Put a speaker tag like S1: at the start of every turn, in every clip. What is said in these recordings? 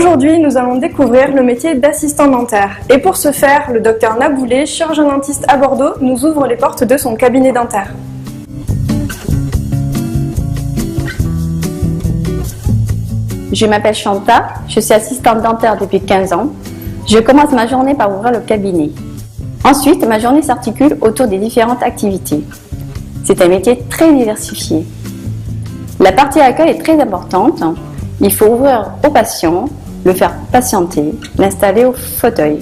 S1: Aujourd'hui, nous allons découvrir le métier d'assistant dentaire. Et pour ce faire, le docteur Naboulé, chirurgien dentiste à Bordeaux, nous ouvre les portes de son cabinet dentaire.
S2: Je m'appelle Chanta, je suis assistante dentaire depuis 15 ans. Je commence ma journée par ouvrir le cabinet. Ensuite, ma journée s'articule autour des différentes activités. C'est un métier très diversifié. La partie accueil est très importante. Il faut ouvrir au patient, le faire patienter, l'installer au fauteuil.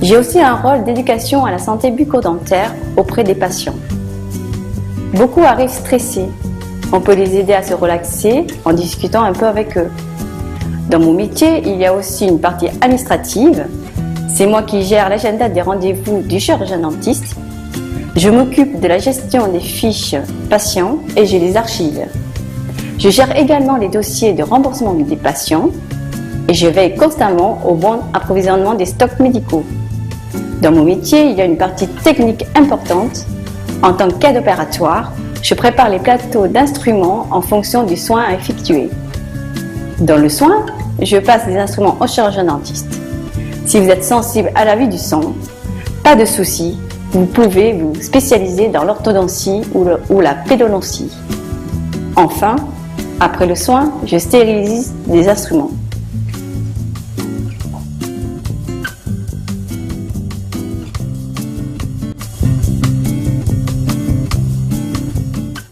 S2: J'ai aussi un rôle d'éducation à la santé bucco-dentaire auprès des patients. Beaucoup arrivent stressés. On peut les aider à se relaxer en discutant un peu avec eux. Dans mon métier, il y a aussi une partie administrative. C'est moi qui gère l'agenda des rendez-vous du chirurgien dentiste. Je m'occupe de la gestion des fiches patients et je les archive. Je gère également les dossiers de remboursement des patients et je veille constamment au bon approvisionnement des stocks médicaux. Dans mon métier, il y a une partie technique importante. En tant qu'aide opératoire, je prépare les plateaux d'instruments en fonction du soin à effectuer. Dans le soin, je passe les instruments au chirurgien dentiste. Si vous êtes sensible à la vue du son, pas de souci, vous pouvez vous spécialiser dans l'orthodontie ou la pédodontie. Enfin, après le soin, je stérilise des instruments.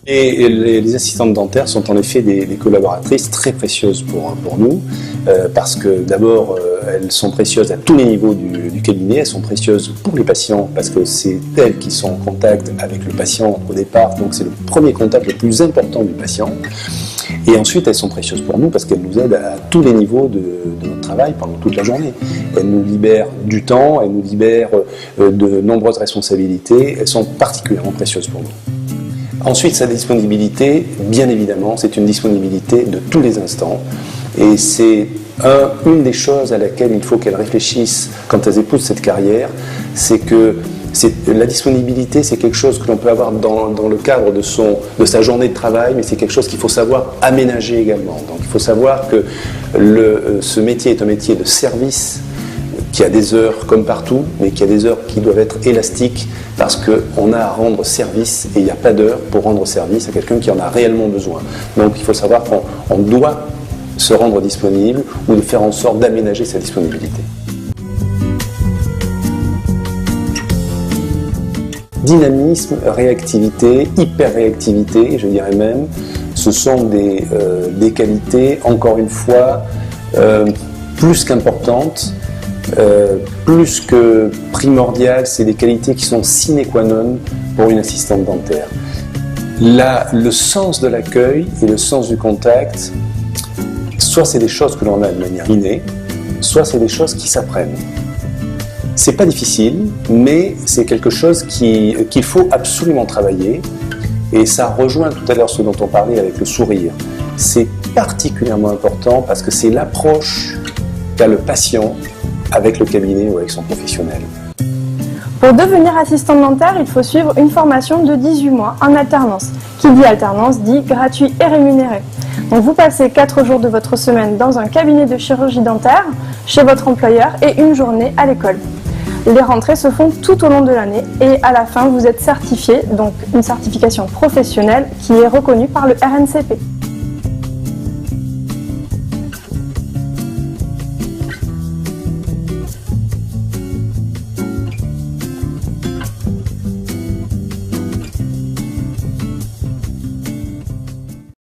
S3: Et les assistantes dentaires sont en effet des collaboratrices très précieuses pour nous, parce que d'abord elles sont précieuses à tous les niveaux du cabinet, elles sont précieuses pour les patients parce que c'est elles qui sont en contact avec le patient au départ, donc c'est le premier contact le plus important du patient. Et ensuite elles sont précieuses pour nous parce qu'elles nous aident à tous les niveaux de notre travail pendant toute la journée. Elles nous libèrent du temps, elles nous libèrent de nombreuses responsabilités, elles sont particulièrement précieuses pour nous. Ensuite, sa disponibilité, bien évidemment, c'est une disponibilité de tous les instants. Et c'est une des choses à laquelle il faut qu'elles réfléchissent quand elles épousent cette carrière, c'est que la disponibilité, c'est quelque chose que l'on peut avoir dans le cadre de sa journée de travail, mais c'est quelque chose qu'il faut savoir aménager également. Donc il faut savoir que ce métier est un métier de service, qui a des heures comme partout, mais qui a des heures qui doivent être élastiques parce qu'on a à rendre service et il n'y a pas d'heure pour rendre service à quelqu'un qui en a réellement besoin. Donc il faut savoir qu'on doit se rendre disponible ou de faire en sorte d'aménager sa disponibilité. Dynamisme, réactivité, hyper-réactivité, je dirais même, ce sont des qualités, encore une fois, plus qu'importantes. Plus que primordial, c'est des qualités qui sont sine qua non pour une assistante dentaire. Le sens de l'accueil et le sens du contact, soit c'est des choses que l'on a de manière innée, soit c'est des choses qui s'apprennent. C'est pas difficile, mais c'est quelque chose qu'il faut absolument travailler, et ça rejoint tout à l'heure ce dont on parlait avec le sourire. C'est particulièrement important parce que c'est l'approche qu'a le patient avec le cabinet ou avec son professionnel.
S1: Pour devenir assistant dentaire, il faut suivre une formation de 18 mois en alternance. Qui dit alternance dit gratuit et rémunéré. Donc vous passez 4 jours de votre semaine dans un cabinet de chirurgie dentaire, chez votre employeur et une journée à l'école. Les rentrées se font tout au long de l'année et à la fin vous êtes certifié, donc une certification professionnelle qui est reconnue par le RNCP.